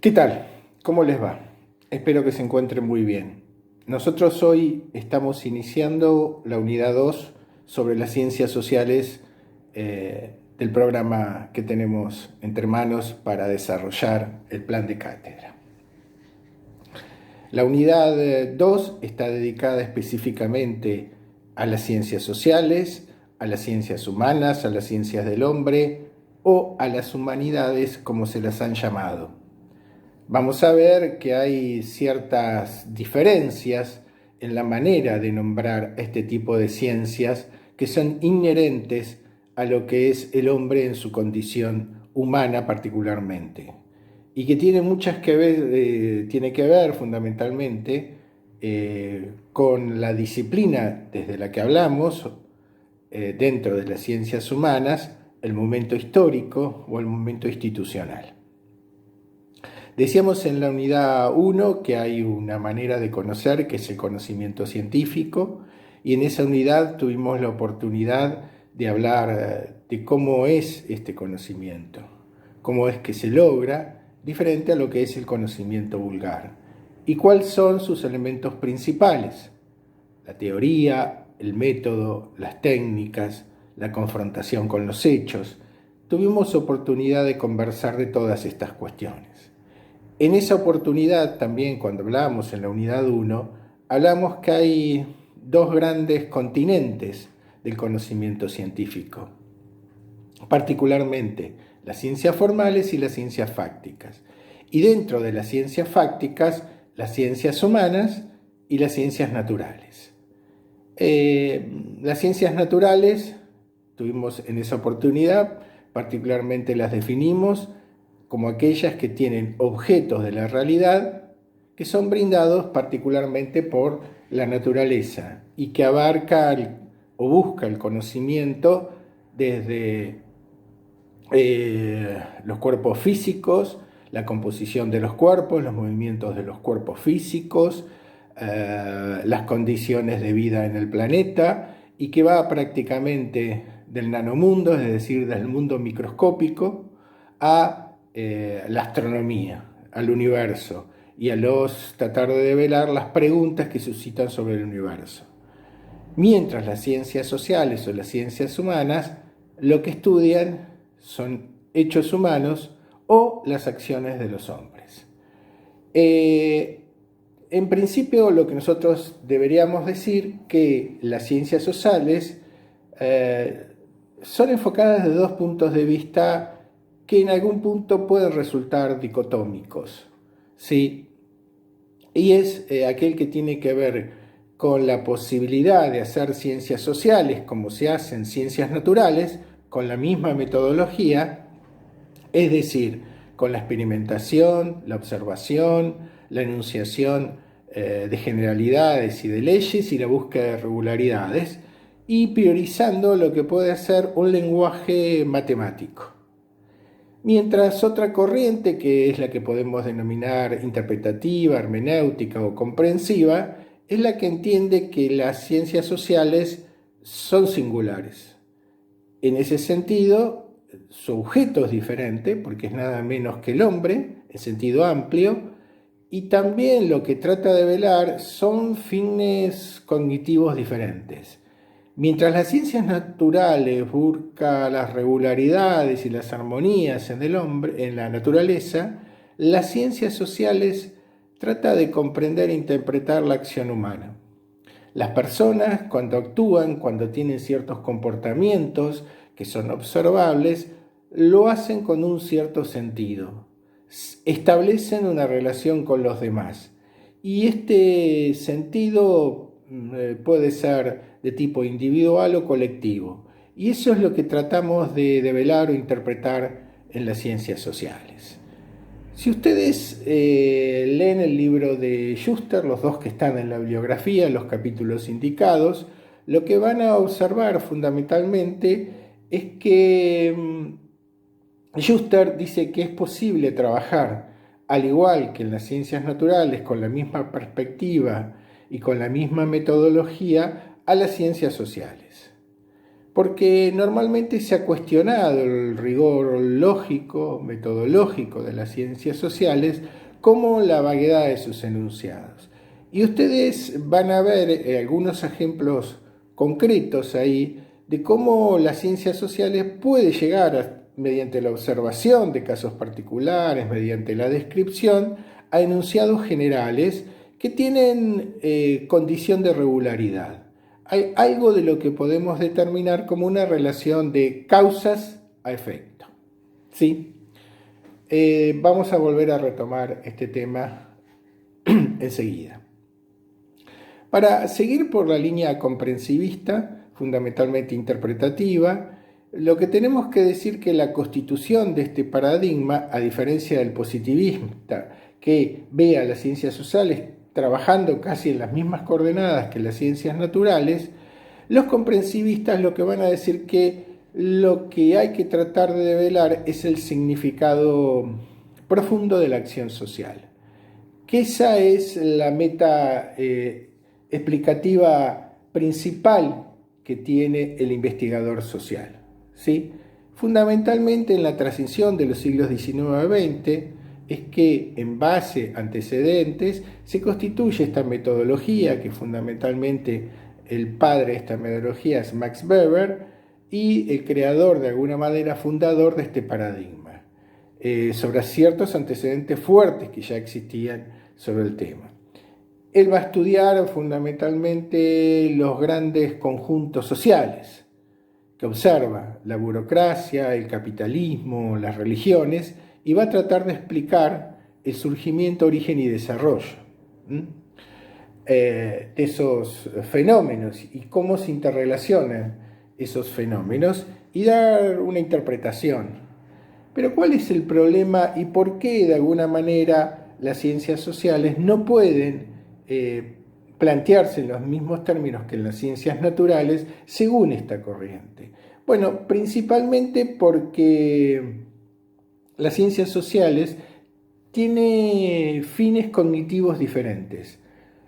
¿Qué tal? ¿Cómo les va? Espero que se encuentren muy bien. Nosotros hoy estamos iniciando la unidad 2 sobre las ciencias sociales del programa que tenemos entre manos para desarrollar el plan de cátedra. La unidad 2 está dedicada específicamente a las ciencias sociales, a las ciencias humanas, a las ciencias del hombre o a las humanidades como se las han llamado. Vamos a ver que hay ciertas diferencias en la manera de nombrar este tipo de ciencias que son inherentes a lo que es el hombre en su condición humana particularmente y que tiene tiene que ver fundamentalmente con la disciplina desde la que hablamos dentro de las ciencias humanas, el momento histórico o el momento institucional. Decíamos en la unidad 1 que hay una manera de conocer que es el conocimiento científico, y en esa unidad tuvimos la oportunidad de hablar de cómo es este conocimiento, cómo es que se logra, diferente a lo que es el conocimiento vulgar, y cuáles son sus elementos principales: la teoría, el método, las técnicas, la confrontación con los hechos. Tuvimos oportunidad de conversar de todas estas cuestiones. En esa oportunidad también, cuando hablábamos en la unidad 1, hablamos que hay dos grandes continentes del conocimiento científico, particularmente las ciencias formales y las ciencias fácticas. Y dentro de las ciencias fácticas, las ciencias humanas y las ciencias naturales. Las ciencias naturales, tuvimos en esa oportunidad, particularmente las definimos como aquellas que tienen objetos de la realidad que son brindados particularmente por la naturaleza y que abarca o busca el conocimiento desde los cuerpos físicos, la composición de los cuerpos, los movimientos de los cuerpos físicos, las condiciones de vida en el planeta, y que va prácticamente del nanomundo, es decir, del mundo microscópico, a la astronomía, al universo, y a tratar de develar las preguntas que suscitan sobre el universo. Mientras las ciencias sociales o las ciencias humanas lo que estudian son hechos humanos o las acciones de los hombres. En principio, lo que nosotros deberíamos decir que las ciencias sociales son enfocadas desde dos puntos de vista que en algún punto pueden resultar dicotómicos, ¿sí? Y es aquel que tiene que ver con la posibilidad de hacer ciencias sociales como se hacen ciencias naturales, con la misma metodología, es decir, con la experimentación, la observación, la enunciación de generalidades y de leyes y la búsqueda de regularidades, y priorizando lo que puede ser un lenguaje matemático. Mientras otra corriente, que es la que podemos denominar interpretativa, hermenéutica o comprensiva, es la que entiende que las ciencias sociales son singulares. En ese sentido, su objeto es diferente, porque es nada menos que el hombre, en sentido amplio, y también lo que trata de velar son fines cognitivos diferentes. Mientras las ciencias naturales buscan las regularidades y las armonías en el hombre, en la naturaleza, las ciencias sociales tratan de comprender e interpretar la acción humana. Las personas, cuando actúan, cuando tienen ciertos comportamientos que son observables, lo hacen con un cierto sentido. Establecen una relación con los demás. Y este sentido puede ser de tipo individual o colectivo. Y eso es lo que tratamos de develar o interpretar en las ciencias sociales. Si ustedes leen el libro de Schuster, los dos que están en la bibliografía, los capítulos indicados, lo que van a observar fundamentalmente es que Schuster dice que es posible trabajar, al igual que en las ciencias naturales, con la misma perspectiva y con la misma metodología, a las ciencias sociales. porque normalmente se ha cuestionado el rigor lógico, metodológico de las ciencias sociales, como la vaguedad de sus enunciados. Y ustedes van a ver algunos ejemplos concretos ahí de cómo las ciencias sociales puede llegar mediante la observación de casos particulares, mediante la descripción, a enunciados generales que tienen condición de regularidad. Hay algo de lo que podemos determinar como una relación de causas a efecto. ¿Sí? Vamos a volver a retomar este tema enseguida. Para seguir por la línea comprensivista, fundamentalmente interpretativa, lo que tenemos que decir que la constitución de este paradigma, a diferencia del positivista, que ve a las ciencias sociales trabajando casi en las mismas coordenadas que las ciencias naturales, los comprensivistas lo que van a decir que lo que hay que tratar de develar es el significado profundo de la acción social, que esa es la meta explicativa principal que tiene el investigador social. ¿Sí? Fundamentalmente en la transición de los siglos XIX a XX es que en base a antecedentes se constituye esta metodología, que fundamentalmente el padre de esta metodología es Max Weber y el creador, de alguna manera fundador de este paradigma, sobre ciertos antecedentes fuertes que ya existían sobre el tema. Él va a estudiar fundamentalmente los grandes conjuntos sociales, que observa la burocracia, el capitalismo, las religiones, y va a tratar de explicar el surgimiento, origen y desarrollo de esos fenómenos y cómo se interrelacionan esos fenómenos y dar una interpretación. Pero ¿cuál es el problema y por qué de alguna manera las ciencias sociales no pueden plantearse en los mismos términos que en las ciencias naturales según esta corriente? Bueno, principalmente porque las ciencias sociales tienen fines cognitivos diferentes.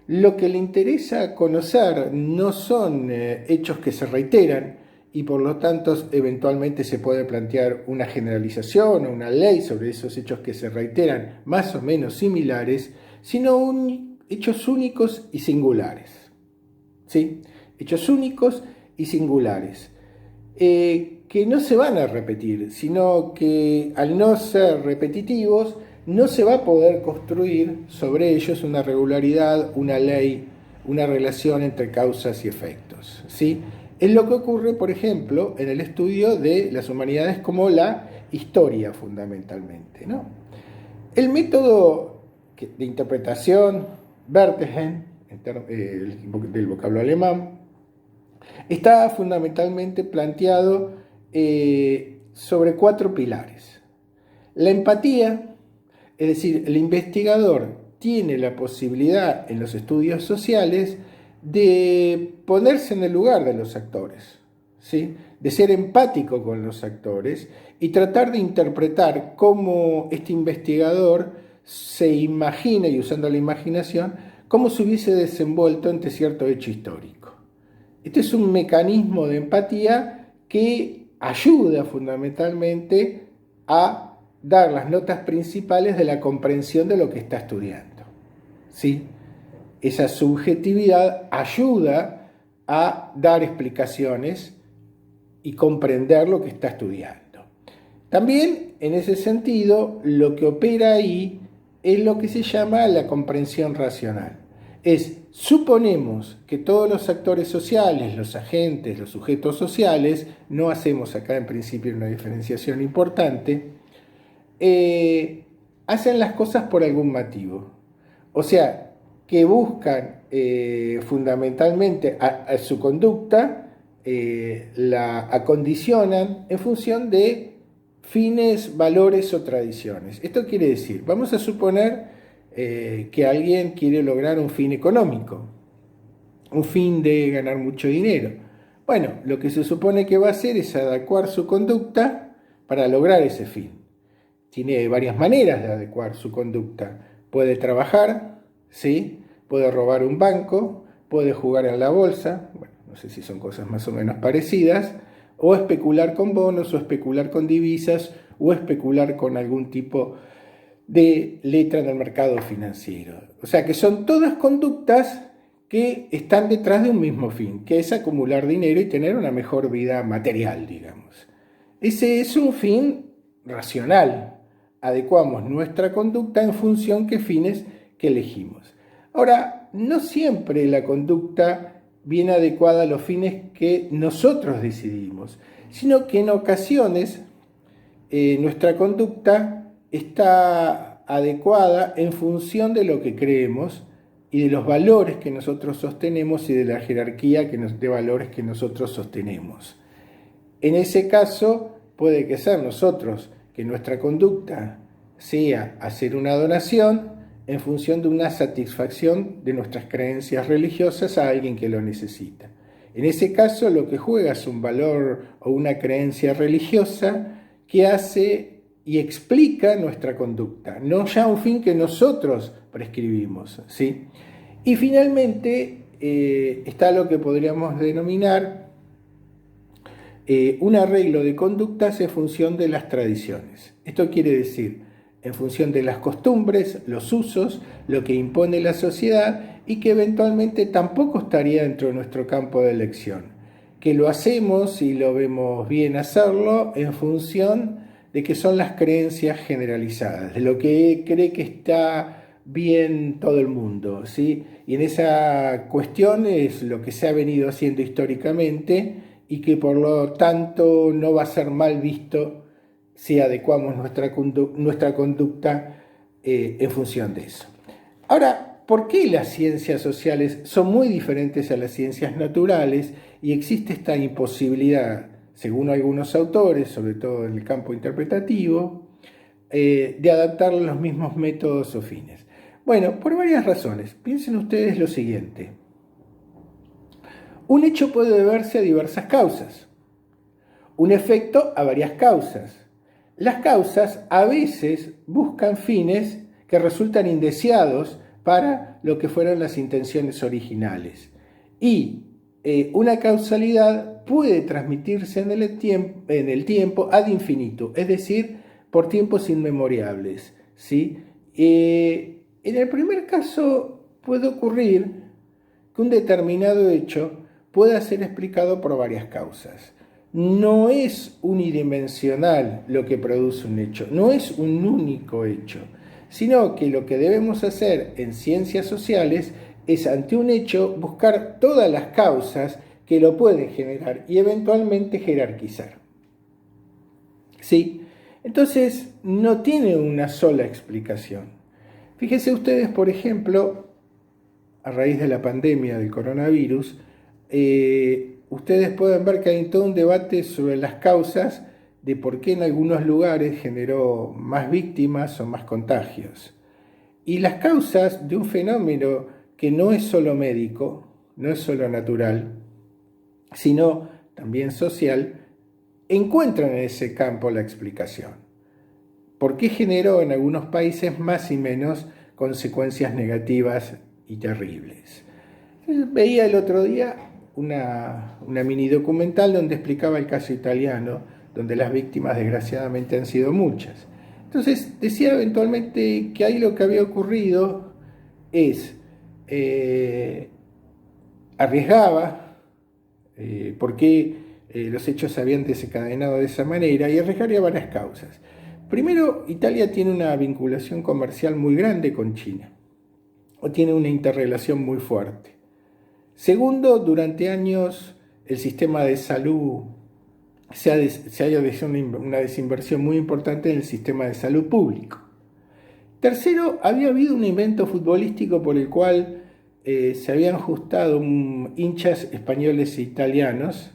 Lo que le interesa conocer no son hechos que se reiteran y por lo tanto eventualmente se puede plantear una generalización o una ley sobre esos hechos que se reiteran más o menos similares, sino hechos únicos y singulares. ¿Sí? Hechos únicos y singulares. Que no se van a repetir, sino que al no ser repetitivos, no se va a poder construir sobre ellos una regularidad, una ley, una relación entre causas y efectos. ¿Sí? Es lo que ocurre, por ejemplo, en el estudio de las humanidades como la historia, fundamentalmente, ¿no? El método de interpretación, Wertheigen, del vocablo alemán, está fundamentalmente planteado sobre 4 pilares. La empatía, es decir, el investigador tiene la posibilidad en los estudios sociales de ponerse en el lugar de los actores, ¿sí? De ser empático con los actores y tratar de interpretar cómo este investigador se imagina, y usando la imaginación, cómo se hubiese desenvuelto ante cierto hecho histórico. Este es un mecanismo de empatía que ayuda fundamentalmente a dar las notas principales de la comprensión de lo que está estudiando. ¿Sí? Esa subjetividad ayuda a dar explicaciones y comprender lo que está estudiando. También, en ese sentido, lo que opera ahí es lo que se llama la comprensión racional. Suponemos que todos los actores sociales, los agentes, los sujetos sociales, no hacemos acá en principio una diferenciación importante, hacen las cosas por algún motivo. O sea, que buscan fundamentalmente a su conducta, la acondicionan en función de fines, valores o tradiciones. Esto quiere decir, vamos a suponer que alguien quiere lograr un fin económico, un fin de ganar mucho dinero. Bueno, lo que se supone que va a hacer es adecuar su conducta para lograr ese fin. Tiene varias maneras de adecuar su conducta. Puede trabajar, ¿sí? Puede robar un banco, puede jugar en la bolsa, bueno, no sé si son cosas más o menos parecidas, o especular con bonos, o especular con divisas, o especular con algún tipo de letra en el mercado financiero. O sea que son todas conductas que están detrás de un mismo fin, que es acumular dinero y tener una mejor vida material, digamos. Ese es un fin racional. Adecuamos nuestra conducta en función de fines que elegimos. Ahora, no siempre la conducta viene adecuada a los fines que nosotros decidimos, sino que en ocasiones nuestra conducta está adecuada en función de lo que creemos y de los valores que nosotros sostenemos y de la jerarquía de valores que nosotros sostenemos. En ese caso, puede que sea nosotros, que nuestra conducta sea hacer una donación en función de una satisfacción de nuestras creencias religiosas a alguien que lo necesita. En ese caso, lo que juega es un valor o una creencia religiosa que hace y explica nuestra conducta, no ya un fin que nosotros prescribimos, ¿sí? Y finalmente está lo que podríamos denominar un arreglo de conductas en función de las tradiciones. Esto quiere decir, en función de las costumbres, los usos, lo que impone la sociedad y que eventualmente tampoco estaría dentro de nuestro campo de elección. Que lo hacemos y lo vemos bien hacerlo en función de que son las creencias generalizadas, de lo que cree que está bien todo el mundo, ¿sí? Y en esa cuestión es lo que se ha venido haciendo históricamente y que por lo tanto no va a ser mal visto si adecuamos nuestra conducta en función de eso. Ahora, ¿por qué las ciencias sociales son muy diferentes a las ciencias naturales y existe esta imposibilidad, según algunos autores, sobre todo en el campo interpretativo, de adaptar los mismos métodos o fines? Bueno, por varias razones. Piensen ustedes lo siguiente. Un hecho puede deberse a diversas causas, un efecto a varias causas. Las causas a veces buscan fines que resultan indeseados para lo que fueron las intenciones originales. Y una causalidad puede transmitirse en el tiempo ad infinito, es decir, por tiempos inmemorables, ¿sí? En el primer caso puede ocurrir que un determinado hecho pueda ser explicado por varias causas. No es unidimensional lo que produce un hecho, no es un único hecho, sino que lo que debemos hacer en ciencias sociales es ante un hecho buscar todas las causas que lo pueden generar y eventualmente jerarquizar. ¿Sí? Entonces no tiene una sola explicación. Fíjense ustedes, por ejemplo, a raíz de la pandemia del coronavirus, ustedes pueden ver que hay todo un debate sobre las causas de por qué en algunos lugares generó más víctimas o más contagios. Y las causas de un fenómeno que no es solo médico, no es solo natural, sino también social, encuentran en ese campo la explicación. ¿Por qué generó en algunos países más y menos consecuencias negativas y terribles? Veía el otro día una mini documental donde explicaba el caso italiano, donde las víctimas desgraciadamente han sido muchas. Entonces decía eventualmente que ahí lo que había ocurrido es, arriesgaba, porque los hechos se habían desencadenado de esa manera, y arriesgaría varias causas. Primero, Italia tiene una vinculación comercial muy grande con China, o tiene una interrelación muy fuerte. Segundo, durante años el sistema de salud se ha hecho una desinversión muy importante en el sistema de salud público. Tercero, había habido un invento futbolístico por el cual se habían juntado hinchas españoles e italianos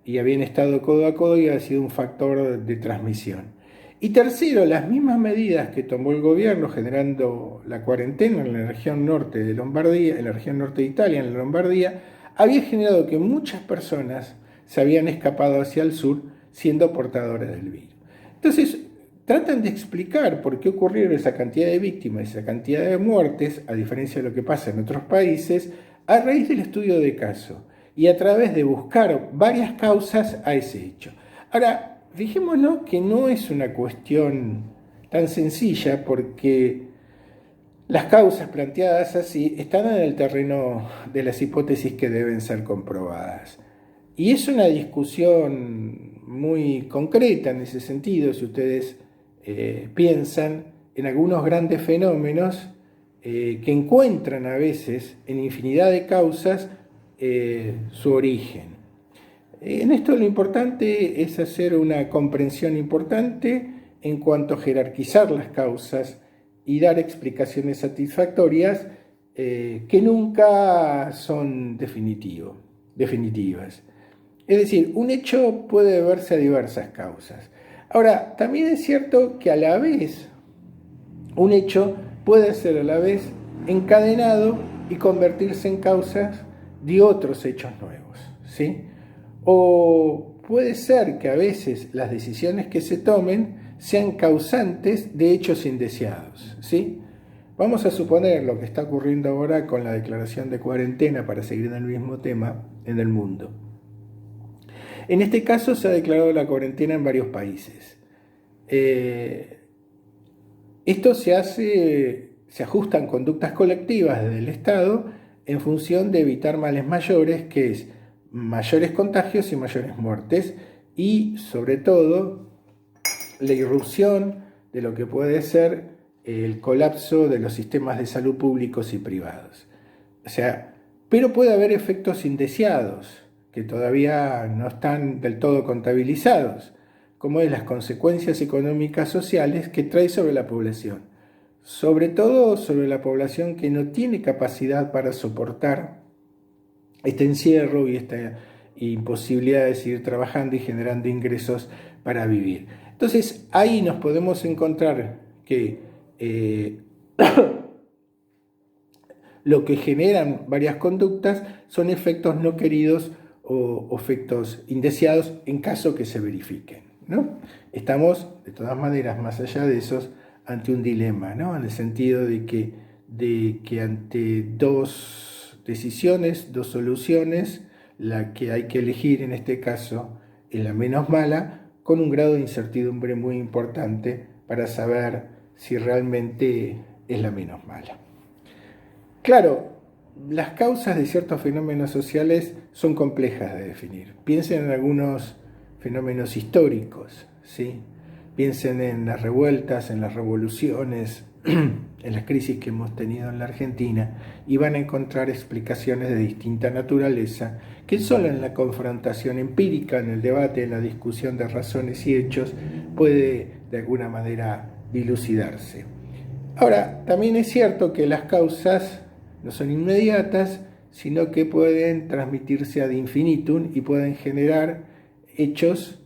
y habían estado codo a codo y había sido un factor de transmisión. Y tercero, las mismas medidas que tomó el gobierno generando la cuarentena en la región norte de Lombardía, en la región norte de Italia, en la Lombardía, había generado que muchas personas se habían escapado hacia el sur siendo portadores del virus. Entonces, tratan de explicar por qué ocurrieron esa cantidad de víctimas, esa cantidad de muertes, a diferencia de lo que pasa en otros países, a raíz del estudio de caso, y a través de buscar varias causas a ese hecho. Ahora, fijémonos que no es una cuestión tan sencilla, porque las causas planteadas así están en el terreno de las hipótesis que deben ser comprobadas. Y es una discusión muy concreta en ese sentido. Si ustedes piensan en algunos grandes fenómenos que encuentran a veces en infinidad de causas su origen. En esto lo importante es hacer una comprensión importante en cuanto a jerarquizar las causas y dar explicaciones satisfactorias que nunca son definitivas. Es decir, un hecho puede deberse a diversas causas. Ahora, también es cierto que a la vez, un hecho puede ser a la vez encadenado y convertirse en causas de otros hechos nuevos, ¿sí? O puede ser que a veces las decisiones que se tomen sean causantes de hechos indeseados, ¿sí? Vamos a suponer lo que está ocurriendo ahora con la declaración de cuarentena, para seguir en el mismo tema, en el mundo. En este caso se ha declarado la cuarentena en varios países. Esto se ajustan conductas colectivas desde el Estado en función de evitar males mayores, que es mayores contagios y mayores muertes, y sobre todo la irrupción de lo que puede ser el colapso de los sistemas de salud públicos y privados. Pero puede haber efectos indeseados que todavía no están del todo contabilizados, como es las consecuencias económicas sociales que trae sobre la población, sobre todo sobre la población que no tiene capacidad para soportar este encierro y esta imposibilidad de seguir trabajando y generando ingresos para vivir. Entonces ahí nos podemos encontrar que lo que generan varias conductas son efectos no queridos o efectos indeseados en caso que se verifiquen, ¿no? Estamos, de todas maneras, más allá de esos, ante un dilema, ¿no? En el sentido de que ante dos decisiones, dos soluciones, la que hay que elegir en este caso es la menos mala, con un grado de incertidumbre muy importante para saber si realmente es la menos mala. Claro, las causas de ciertos fenómenos sociales son complejas de definir. Piensen en algunos fenómenos históricos, ¿sí? Piensen en las revueltas, en las revoluciones, en las crisis que hemos tenido en la Argentina, y van a encontrar explicaciones de distinta naturaleza que solo en la confrontación empírica, en el debate, en la discusión de razones y hechos, puede de alguna manera dilucidarse. Ahora, también es cierto que las causas no son inmediatas, sino que pueden transmitirse ad infinitum y pueden generar hechos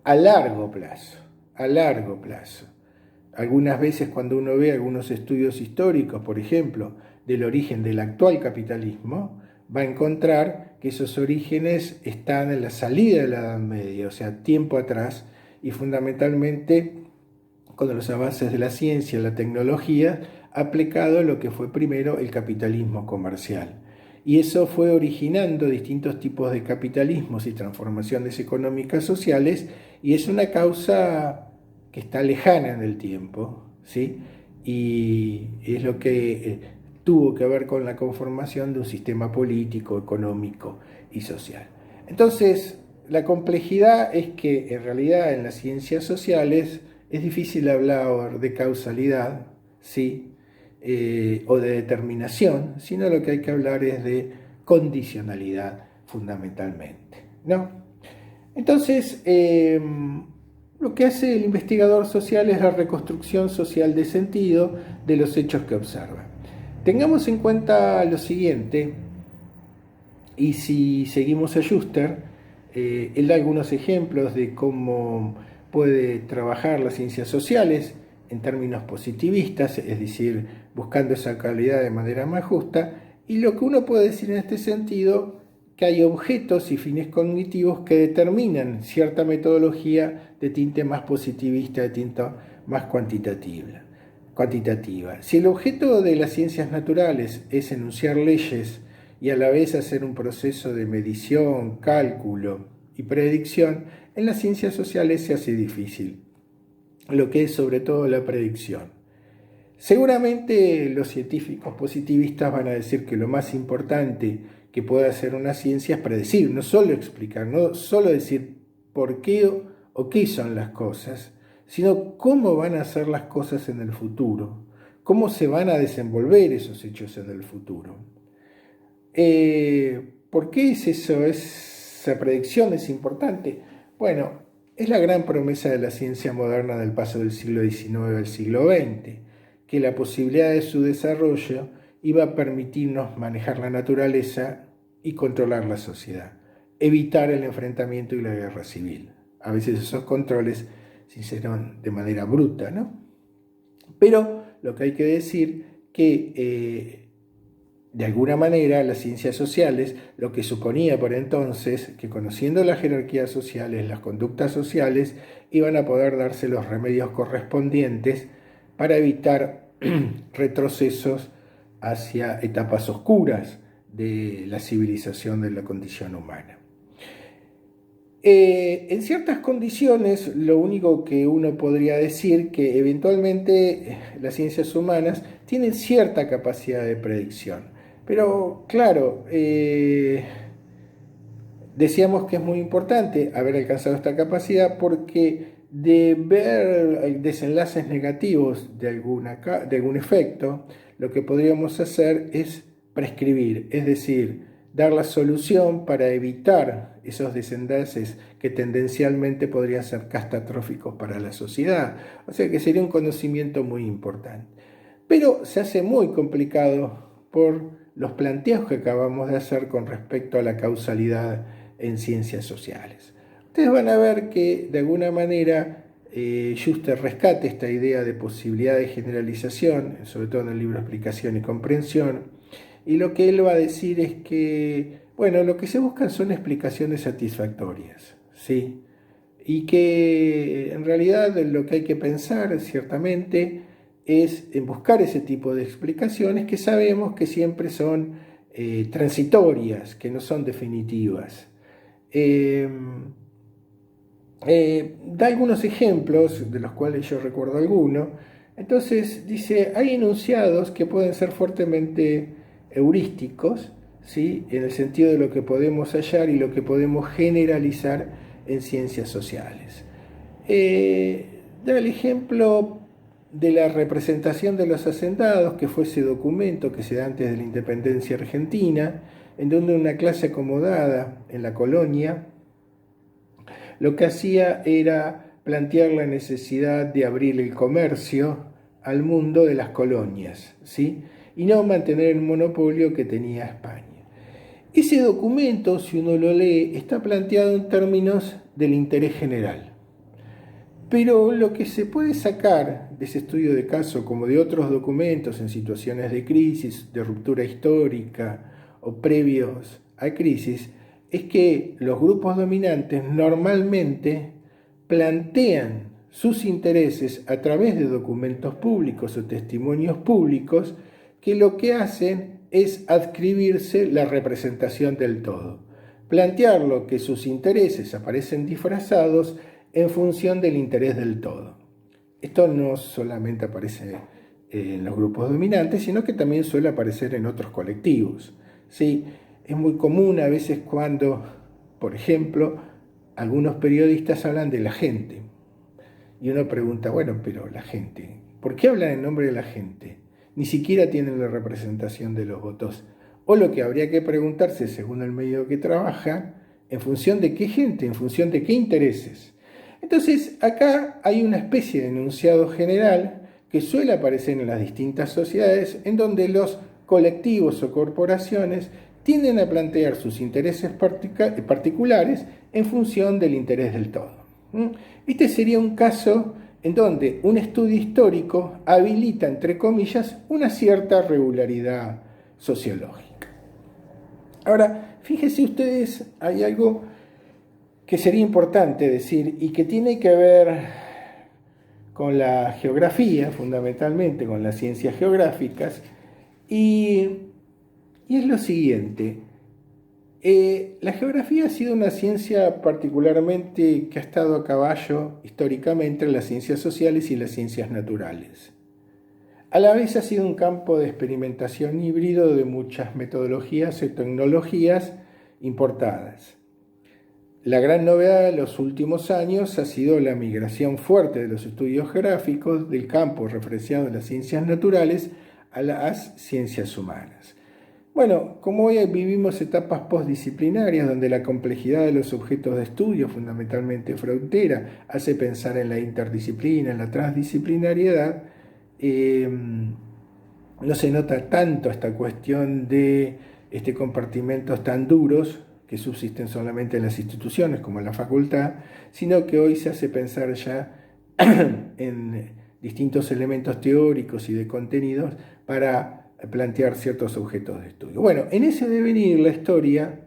a largo plazo. Algunas veces, cuando uno ve algunos estudios históricos, por ejemplo, del origen del actual capitalismo, va a encontrar que esos orígenes están en la salida de la Edad Media, o sea, tiempo atrás, y fundamentalmente con los avances de la ciencia y la tecnología, aplicado a lo que fue primero el capitalismo comercial. Y eso fue originando distintos tipos de capitalismos y transformaciones económicas sociales, y es una causa que está lejana en el tiempo, ¿sí? Y es lo que tuvo que ver con la conformación de un sistema político, económico y social. Entonces, la complejidad es que en realidad en las ciencias sociales es difícil hablar de causalidad, ¿sí? O de determinación, sino lo que hay que hablar es de condicionalidad fundamentalmente, ¿no? Entonces, lo que hace el investigador social es la reconstrucción social de sentido de los hechos que observa. Tengamos en cuenta lo siguiente, y si seguimos a Schuster, él da algunos ejemplos de cómo puede trabajar las ciencias sociales en términos positivistas, es decir, buscando esa calidad de manera más justa, y lo que uno puede decir en este sentido, que hay objetos y fines cognitivos que determinan cierta metodología de tinte más positivista, de tinte más cuantitativa. Si el objeto de las ciencias naturales es enunciar leyes y a la vez hacer un proceso de medición, cálculo y predicción, en las ciencias sociales se hace difícil, lo que es sobre todo la predicción. Seguramente los científicos positivistas van a decir que lo más importante que puede hacer una ciencia es predecir, no solo explicar, no solo decir por qué o qué son las cosas, sino cómo van a ser las cosas en el futuro, cómo se van a desenvolver esos hechos en el futuro. ¿Por qué es eso? ¿Esa predicción es importante? Bueno, es la gran promesa de la ciencia moderna del paso del siglo XIX al siglo XX, que la posibilidad de su desarrollo iba a permitirnos manejar la naturaleza y controlar la sociedad, evitar el enfrentamiento y la guerra civil. A veces esos controles se hicieron de manera bruta, ¿no? Pero lo que hay que decir que de alguna manera las ciencias sociales, lo que suponía por entonces que conociendo las jerarquías sociales, las conductas sociales, iban a poder darse los remedios correspondientes para evitar retrocesos hacia etapas oscuras de la civilización de la condición humana. En ciertas condiciones, lo único que uno podría decir que eventualmente las ciencias humanas tienen cierta capacidad de predicción. Pero claro, decíamos que es muy importante haber alcanzado esta capacidad porque de ver desenlaces negativos de algún efecto, lo que podríamos hacer es prescribir, es decir, dar la solución para evitar esos desenlaces que tendencialmente podrían ser catastróficos para la sociedad. O sea que sería un conocimiento muy importante. Pero se hace muy complicado por los planteos que acabamos de hacer con respecto a la causalidad en ciencias sociales. Ustedes van a ver que de alguna manera Schuster rescata esta idea de posibilidad de generalización, sobre todo en el libro Explicación y Comprensión, y lo que él va a decir es que, bueno, lo que se buscan son explicaciones satisfactorias, ¿sí? Y que en realidad lo que hay que pensar, ciertamente, es en buscar ese tipo de explicaciones que sabemos que siempre son transitorias, que no son definitivas. Da algunos ejemplos, de los cuales yo recuerdo alguno. Entonces dice, hay enunciados que pueden ser fuertemente heurísticos, ¿sí? En el sentido de lo que podemos hallar y lo que podemos generalizar en ciencias sociales. Da el ejemplo de la representación de los hacendados, que fue ese documento que se da antes de la independencia argentina, en donde una clase acomodada en la colonia lo que hacía era plantear la necesidad de abrir el comercio al mundo de las colonias, ¿sí? Y no mantener el monopolio que tenía España. Ese documento, si uno lo lee, está planteado en términos del interés general. Pero lo que se puede sacar de ese estudio de caso, como de otros documentos en situaciones de crisis, de ruptura histórica o previos a crisis, es que los grupos dominantes normalmente plantean sus intereses a través de documentos públicos o testimonios públicos que lo que hacen es adscribirse la representación del todo. Plantearlo que sus intereses aparecen disfrazados en función del interés del todo. Esto no solamente aparece en los grupos dominantes, sino que también suele aparecer en otros colectivos, ¿sí? Es muy común a veces cuando, por ejemplo, algunos periodistas hablan de la gente. Y uno pregunta, bueno, pero la gente, ¿por qué hablan en nombre de la gente? Ni siquiera tienen la representación de los votos. O lo que habría que preguntarse, según el medio que trabaja, ¿en función de qué gente? ¿En función de qué intereses? Entonces, acá hay una especie de enunciado general que suele aparecer en las distintas sociedades, en donde los colectivos o corporaciones tienden a plantear sus intereses particulares en función del interés del todo. Este sería un caso en donde un estudio histórico habilita, entre comillas, una cierta regularidad sociológica. Ahora, fíjense ustedes, hay algo que sería importante decir y que tiene que ver con la geografía, fundamentalmente con las ciencias geográficas, y y es lo siguiente. La geografía ha sido una ciencia particularmente que ha estado a caballo históricamente en las ciencias sociales y las ciencias naturales. A la vez ha sido un campo de experimentación híbrido de muchas metodologías y tecnologías importadas. La gran novedad de los últimos años ha sido la migración fuerte de los estudios geográficos del campo referenciado en las ciencias naturales a las ciencias humanas. Bueno, como hoy vivimos etapas postdisciplinarias donde la complejidad de los objetos de estudio, fundamentalmente frontera, hace pensar en la interdisciplina, en la transdisciplinariedad, no se nota tanto esta cuestión de compartimentos tan duros que subsisten solamente en las instituciones como en la facultad, sino que hoy se hace pensar ya en distintos elementos teóricos y de contenidos para plantear ciertos objetos de estudio. Bueno, en ese devenir la historia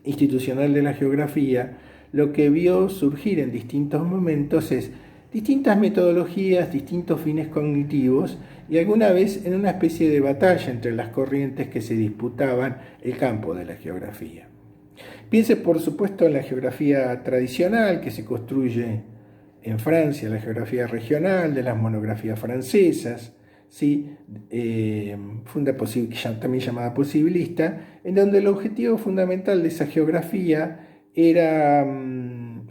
institucional de la geografía lo que vio surgir en distintos momentos es distintas metodologías, distintos fines cognitivos y alguna vez en una especie de batalla entre las corrientes que se disputaban el campo de la geografía. Piense por supuesto en la geografía tradicional que se construye en Francia, la geografía regional de las monografías francesas, ¿sí? También llamada posibilista, en donde el objetivo fundamental de esa geografía era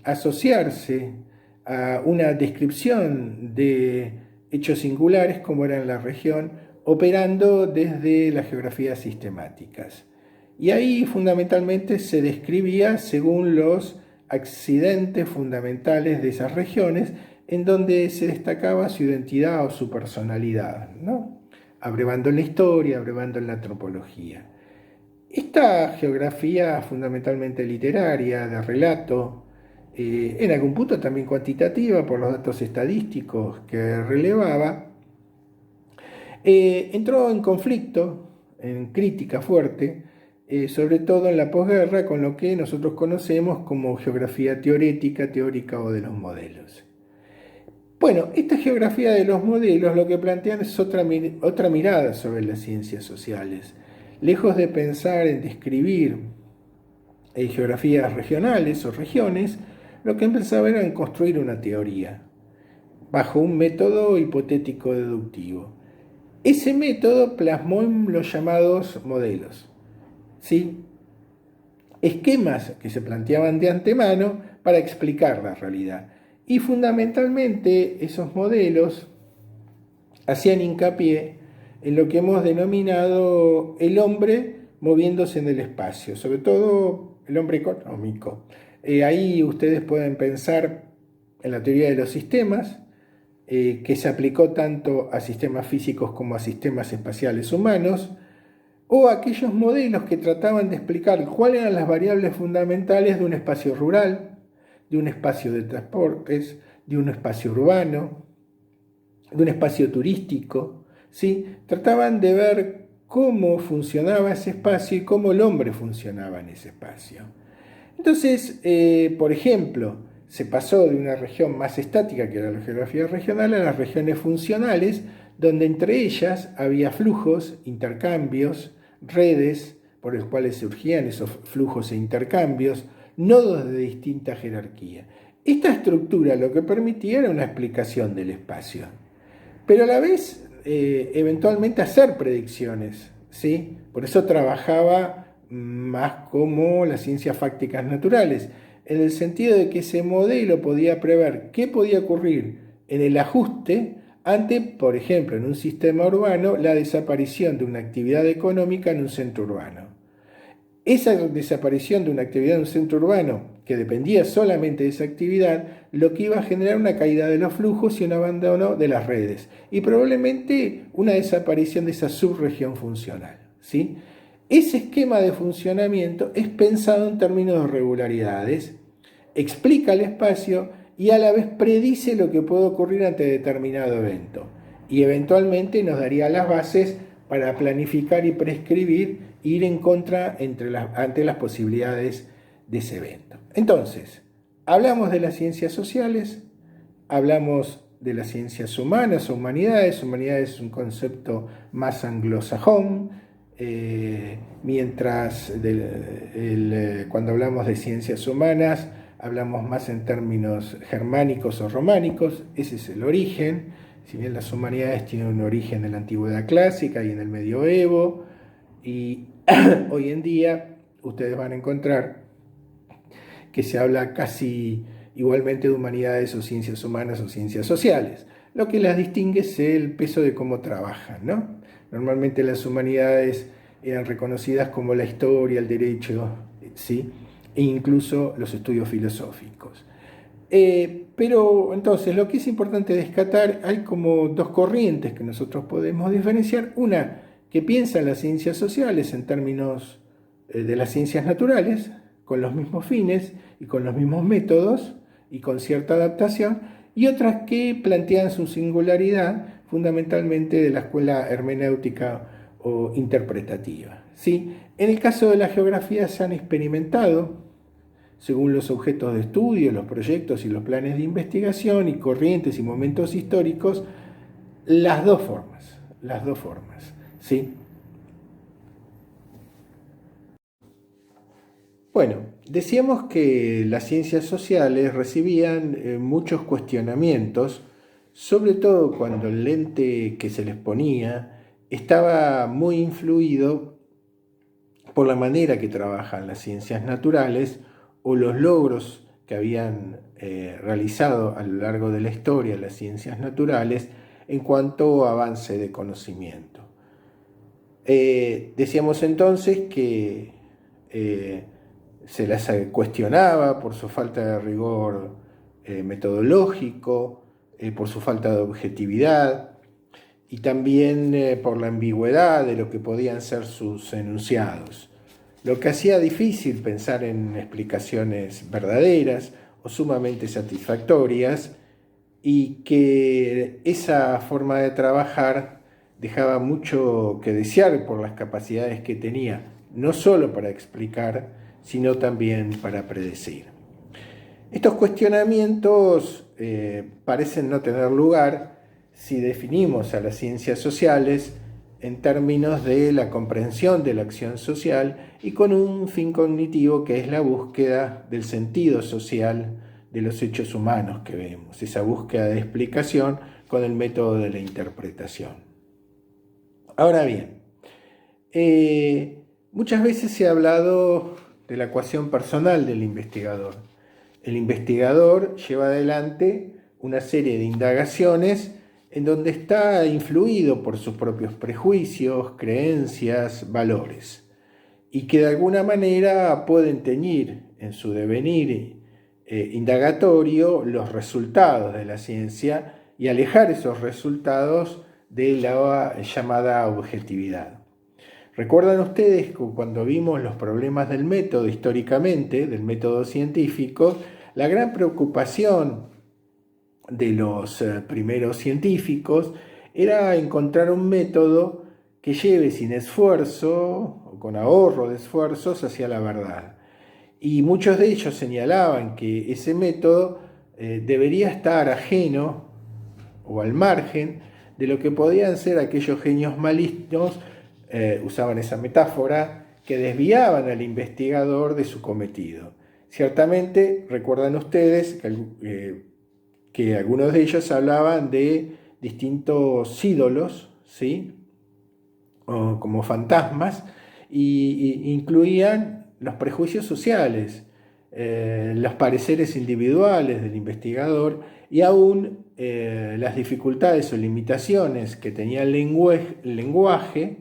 asociarse a una descripción de hechos singulares como era en la región, operando desde las geografías sistemáticas. Y ahí fundamentalmente se describía según los accidentes fundamentales de esas regiones en donde se destacaba su identidad o su personalidad, ¿no? Abrevando en la historia, abrevando en la antropología. Esta geografía fundamentalmente literaria, de relato, en algún punto también cuantitativa por los datos estadísticos que relevaba, entró en conflicto, en crítica fuerte, sobre todo en la posguerra, con lo que nosotros conocemos como geografía teórica o de los modelos. Bueno, esta geografía de los modelos lo que plantean es otra mirada sobre las ciencias sociales. Lejos de pensar en describir geografías regionales o regiones, lo que pensaba era en construir una teoría, bajo un método hipotético deductivo. Ese método plasmó en los llamados modelos, ¿sí? Esquemas que se planteaban de antemano para explicar la realidad. Y fundamentalmente esos modelos hacían hincapié en lo que hemos denominado el hombre moviéndose en el espacio, sobre todo el hombre económico. Ahí ustedes pueden pensar en la teoría de los sistemas, que se aplicó tanto a sistemas físicos como a sistemas espaciales humanos, o aquellos modelos que trataban de explicar cuáles eran las variables fundamentales de un espacio rural, de un espacio de transportes, de un espacio urbano, de un espacio turístico, ¿sí? Trataban de ver cómo funcionaba ese espacio y cómo el hombre funcionaba en ese espacio. Entonces, por ejemplo, se pasó de una región más estática, que era la geografía regional, a las regiones funcionales, donde entre ellas había flujos, intercambios, redes por los cuales surgían esos flujos e intercambios, nodos de distinta jerarquía. Esta estructura lo que permitía era una explicación del espacio, pero a la vez eventualmente hacer predicciones, ¿sí? Por eso trabajaba más como las ciencias fácticas naturales, en el sentido de que ese modelo podía prever qué podía ocurrir en el ajuste ante, por ejemplo, en un sistema urbano, la desaparición de una actividad económica en un centro urbano. Esa desaparición de una actividad en un centro urbano, que dependía solamente de esa actividad, lo que iba a generar una caída de los flujos y un abandono de las redes, y probablemente una desaparición de esa subregión funcional, ¿sí? Ese esquema de funcionamiento es pensado en términos de regularidades, explica el espacio y a la vez predice lo que puede ocurrir ante determinado evento, y eventualmente nos daría las bases para planificar y prescribir, ir en contra ante las posibilidades de ese evento. Entonces, hablamos de las ciencias sociales, hablamos de las ciencias humanas o humanidades. Humanidades es un concepto más anglosajón, mientras cuando hablamos de ciencias humanas hablamos más en términos germánicos o románicos. Ese es el origen. Si bien las humanidades tienen un origen en la antigüedad clásica y en el medioevo, y hoy en día ustedes van a encontrar que se habla casi igualmente de humanidades o ciencias humanas o ciencias sociales. Lo que las distingue es el peso de cómo trabajan, ¿no? Normalmente las humanidades eran reconocidas como la historia, el derecho, ¿sí? E incluso los estudios filosóficos. Pero entonces lo que es importante destacar, hay como dos corrientes que nosotros podemos diferenciar. Una que piensa en las ciencias sociales en términos de las ciencias naturales, con los mismos fines y con los mismos métodos y con cierta adaptación, y otras que plantean su singularidad fundamentalmente de la escuela hermenéutica o interpretativa, ¿sí? En el caso de la geografía se han experimentado, según los objetos de estudio, los proyectos y los planes de investigación y corrientes y momentos históricos, las dos formas, ¿sí? Bueno, decíamos que las ciencias sociales recibían muchos cuestionamientos, sobre todo cuando el lente que se les ponía estaba muy influido por la manera que trabajan las ciencias naturales o los logros que habían realizado a lo largo de la historia las ciencias naturales en cuanto a avance de conocimiento. Decíamos entonces que se las cuestionaba por su falta de rigor metodológico, por su falta de objetividad y también por la ambigüedad de lo que podían ser sus enunciados, lo que hacía difícil pensar en explicaciones verdaderas o sumamente satisfactorias, y que esa forma de trabajar dejaba mucho que desear por las capacidades que tenía, no solo para explicar, sino también para predecir. Estos cuestionamientos parecen no tener lugar si definimos a las ciencias sociales en términos de la comprensión de la acción social y con un fin cognitivo que es la búsqueda del sentido social de los hechos humanos que vemos, esa búsqueda de explicación con el método de la interpretación. Ahora bien, muchas veces se ha hablado de la ecuación personal del investigador. El investigador lleva adelante una serie de indagaciones en donde está influido por sus propios prejuicios, creencias, valores, y que de alguna manera pueden teñir en su devenir indagatorio los resultados de la ciencia y alejar esos resultados de la llamada objetividad. ¿Recuerdan ustedes que cuando vimos los problemas del método históricamente, del método científico, la gran preocupación de los primeros científicos era encontrar un método que lleve sin esfuerzo o con ahorro de esfuerzos hacia la verdad? Y muchos de ellos señalaban que ese método debería estar ajeno o al margen de lo que podían ser aquellos genios malignos, usaban esa metáfora, que desviaban al investigador de su cometido. Ciertamente, recuerdan ustedes que algunos de ellos hablaban de distintos ídolos, ¿sí? O como fantasmas, y incluían los prejuicios sociales, los pareceres individuales del investigador y aún las dificultades o limitaciones que tenía el lenguaje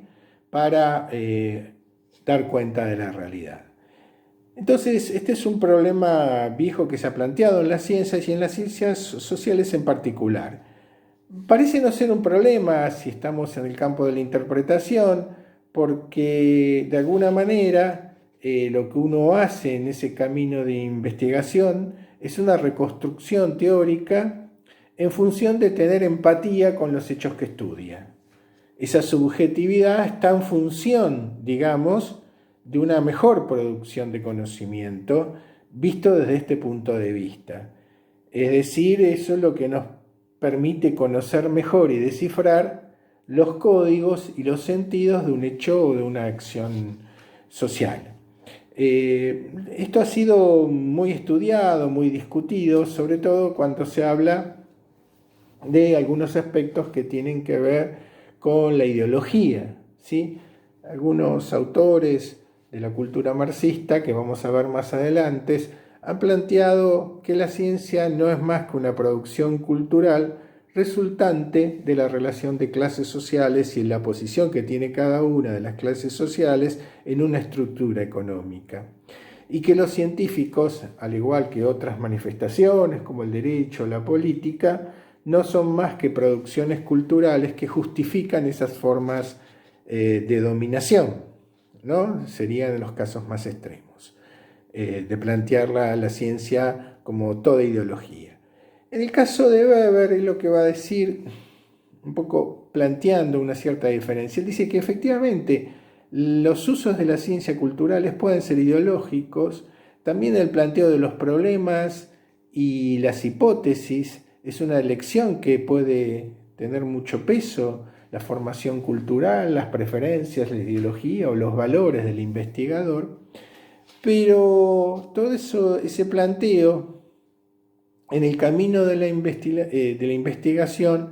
para dar cuenta de la realidad. Entonces, este es un problema viejo que se ha planteado en las ciencias y en las ciencias sociales en particular. Parece no ser un problema si estamos en el campo de la interpretación, porque de alguna manera lo que uno hace en ese camino de investigación es una reconstrucción teórica en función de tener empatía con los hechos que estudia. Esa subjetividad está en función, digamos, de una mejor producción de conocimiento visto desde este punto de vista. Es decir, eso es lo que nos permite conocer mejor y descifrar los códigos y los sentidos de un hecho o de una acción social. Esto ha sido muy estudiado, muy discutido, sobre todo cuando se habla de algunos aspectos que tienen que ver con la ideología, ¿sí? Algunos autores de la cultura marxista, que vamos a ver más adelante, han planteado que la ciencia no es más que una producción cultural resultante de la relación de clases sociales y la posición que tiene cada una de las clases sociales en una estructura económica. Y que los científicos, al igual que otras manifestaciones como el derecho o la política, no son más que producciones culturales que justifican esas formas de dominación, ¿no? Serían los casos más extremos, de plantear la ciencia como toda ideología. En el caso de Weber, es lo que va a decir, un poco planteando una cierta diferencia. Él dice que efectivamente los usos de las ciencias culturales pueden ser ideológicos, también el planteo de los problemas y las hipótesis es una elección que puede tener mucho peso, la formación cultural, las preferencias, la ideología o los valores del investigador, pero todo eso, ese planteo en el camino de la investigación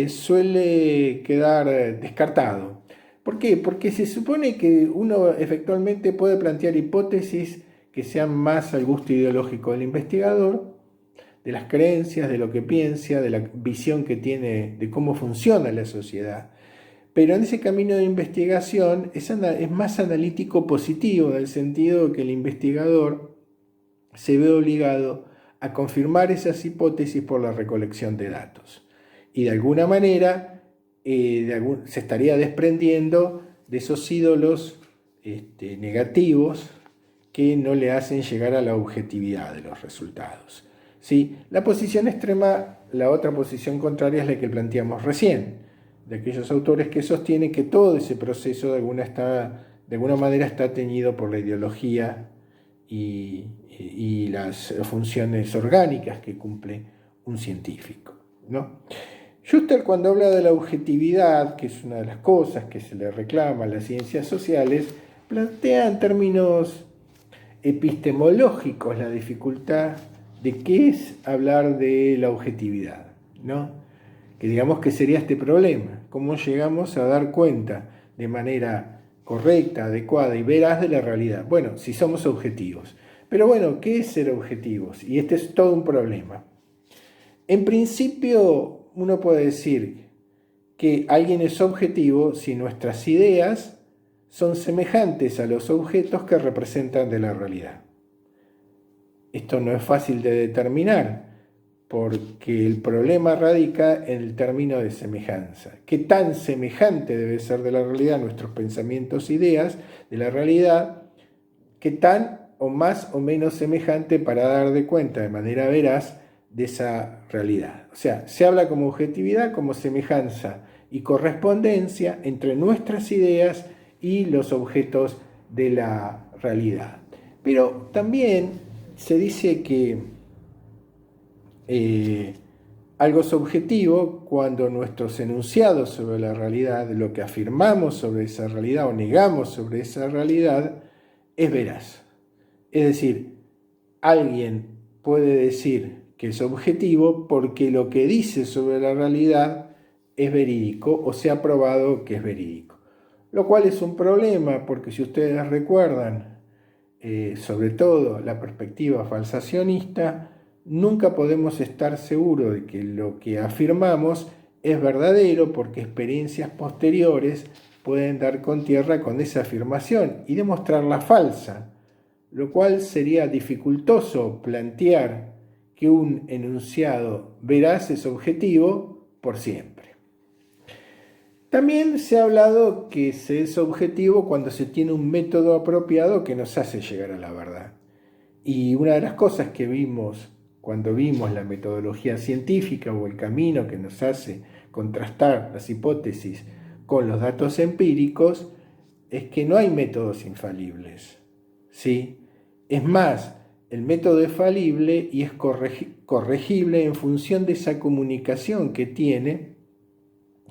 suele quedar descartado. ¿Por qué? Porque se supone que uno efectivamente puede plantear hipótesis que sean más al gusto ideológico del investigador, de las creencias, de lo que piensa, de la visión que tiene de cómo funciona la sociedad. Pero en ese camino de investigación es más analítico positivo, en el sentido de que el investigador se ve obligado a confirmar esas hipótesis por la recolección de datos. Y de alguna manera se estaría desprendiendo de esos ídolos negativos que no le hacen llegar a la objetividad de los resultados. ¿Sí? La posición extrema, la otra posición contraria es la que planteamos recién, de aquellos autores que sostienen que todo ese proceso de alguna manera está teñido por la ideología y las funciones orgánicas que cumple un científico, ¿no? Schuster, cuando habla de la objetividad, que es una de las cosas que se le reclama a las ciencias sociales, plantea en términos epistemológicos la dificultad de qué es hablar de la objetividad, ¿no? Que digamos que sería este problema, cómo llegamos a dar cuenta de manera correcta, adecuada y veraz de la realidad. Bueno, si somos objetivos. Pero bueno, ¿qué es ser objetivos? Y este es todo un problema. En principio, uno puede decir que alguien es objetivo si nuestras ideas son semejantes a los objetos que representan de la realidad. Esto no es fácil de determinar, porque el problema radica en el término de semejanza. ¿Qué tan semejante debe ser de la realidad nuestros pensamientos e ideas de la realidad? ¿Qué tan o más o menos semejante para dar de cuenta de manera veraz de esa realidad? O sea, se habla como objetividad, como semejanza y correspondencia entre nuestras ideas y los objetos de la realidad. Pero también se dice que algo es objetivo cuando nuestros enunciados sobre la realidad, lo que afirmamos sobre esa realidad o negamos sobre esa realidad, es veraz. Es decir, alguien puede decir que es objetivo porque lo que dice sobre la realidad es verídico o se ha probado que es verídico. Lo cual es un problema porque si ustedes recuerdan, sobre todo la perspectiva falsacionista, nunca podemos estar seguros de que lo que afirmamos es verdadero porque experiencias posteriores pueden dar con tierra con esa afirmación y demostrarla falsa, lo cual sería dificultoso plantear que un enunciado veraz es objetivo por siempre. También se ha hablado que se es objetivo cuando se tiene un método apropiado que nos hace llegar a la verdad. Y una de las cosas que vimos cuando vimos la metodología científica o el camino que nos hace contrastar las hipótesis con los datos empíricos es que no hay métodos infalibles, ¿sí? Es más, el método es falible y es corregible en función de esa comunicación que tiene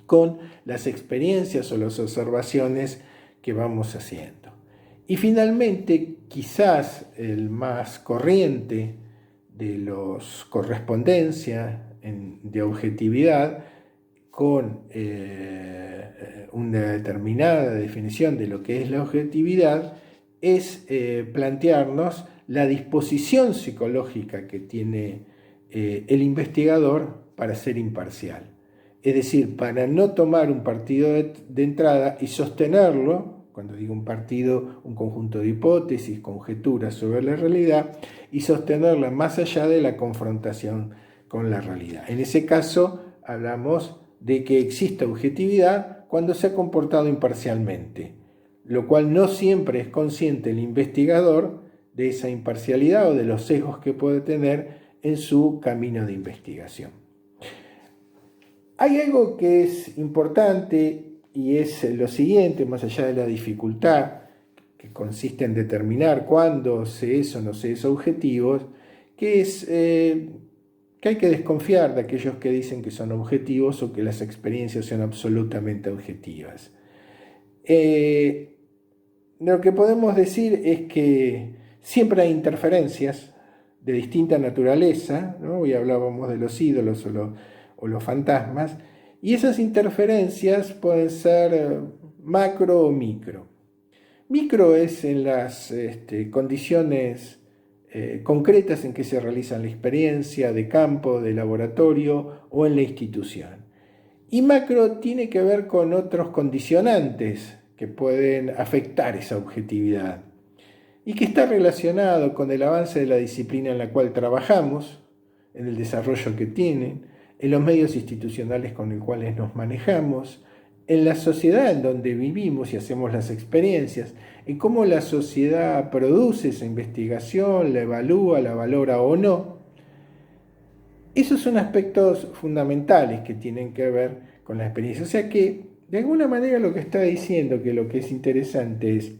con las experiencias o las observaciones que vamos haciendo. Y finalmente, quizás el más corriente de los correspondencia de objetividad con una determinada definición de lo que es la objetividad es plantearnos la disposición psicológica que tiene el investigador para ser imparcial. Es decir, para no tomar un partido de entrada y sostenerlo, cuando digo un partido, un conjunto de hipótesis, conjeturas sobre la realidad, y sostenerla más allá de la confrontación con la realidad. En ese caso, hablamos de que existe objetividad cuando se ha comportado imparcialmente, lo cual no siempre es consciente el investigador de esa imparcialidad o de los sesgos que puede tener en su camino de investigación. Hay algo que es importante y es lo siguiente, más allá de la dificultad que consiste en determinar cuándo se es o no se es objetivos, que es que hay que desconfiar de aquellos que dicen que son objetivos o que las experiencias son absolutamente objetivas. Lo que podemos decir es que siempre hay interferencias de distinta naturaleza, ¿no? Hoy hablábamos de los ídolos o los fantasmas, y esas interferencias pueden ser macro o micro. Micro es en las condiciones concretas en que se realiza la experiencia de campo, de laboratorio o en la institución. Y macro tiene que ver con otros condicionantes que pueden afectar esa objetividad y que está relacionado con el avance de la disciplina en la cual trabajamos, en el desarrollo que tienen, en los medios institucionales con los cuales nos manejamos, en la sociedad en donde vivimos y hacemos las experiencias, en cómo la sociedad produce esa investigación, la evalúa, la valora o no. Esos son aspectos fundamentales que tienen que ver con la experiencia. O sea que, de alguna manera, lo que está diciendo, que lo que es interesante es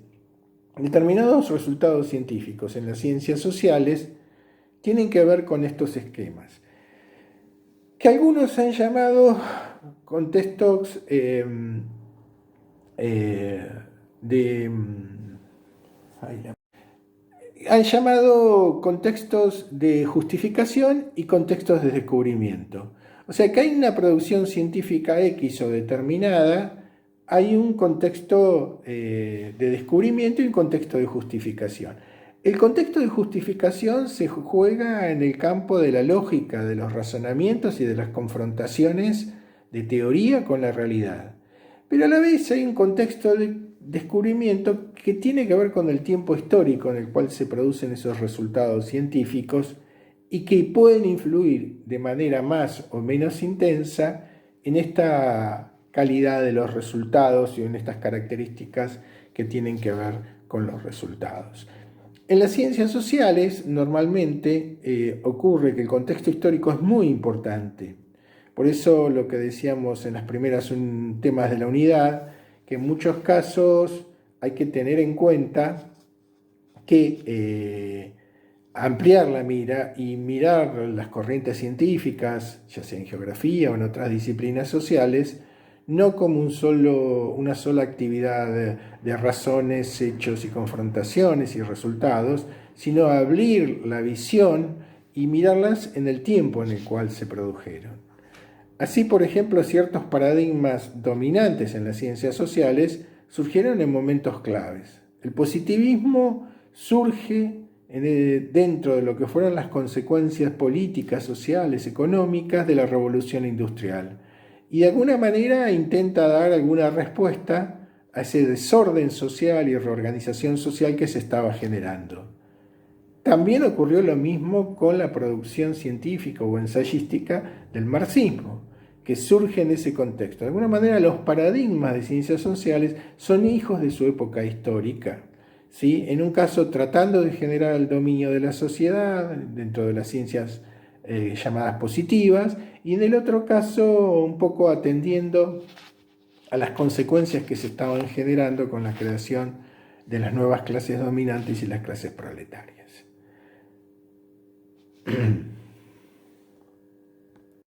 determinados resultados científicos en las ciencias sociales tienen que ver con estos esquemas, que algunos han llamado contextos han llamado contextos de justificación y contextos de descubrimiento. O sea que hay una producción científica X o determinada, hay un contexto de descubrimiento y un contexto de justificación. El contexto de justificación se juega en el campo de la lógica, de los razonamientos y de las confrontaciones de teoría con la realidad. Pero a la vez hay un contexto de descubrimiento que tiene que ver con el tiempo histórico en el cual se producen esos resultados científicos y que pueden influir de manera más o menos intensa en esta calidad de los resultados y en estas características que tienen que ver con los resultados. En las ciencias sociales normalmente ocurre que el contexto histórico es muy importante. Por eso lo que decíamos en las primeras temas de la unidad, que en muchos casos hay que tener en cuenta que ampliar la mira y mirar las corrientes científicas, ya sea en geografía o en otras disciplinas sociales, no como una sola actividad de razones, hechos y confrontaciones y resultados, sino abrir la visión y mirarlas en el tiempo en el cual se produjeron. Así, por ejemplo, ciertos paradigmas dominantes en las ciencias sociales surgieron en momentos claves. El positivismo surge dentro de lo que fueron las consecuencias políticas, sociales, económicas de la revolución industrial. Y de alguna manera intenta dar alguna respuesta a ese desorden social y reorganización social que se estaba generando. También ocurrió lo mismo con la producción científica o ensayística del marxismo, que surge en ese contexto. De alguna manera, los paradigmas de ciencias sociales son hijos de su época histórica. ¿Sí? En un caso, tratando de generar el dominio de la sociedad dentro de las ciencias llamadas positivas, y en el otro caso, un poco atendiendo a las consecuencias que se estaban generando con la creación de las nuevas clases dominantes y las clases proletarias.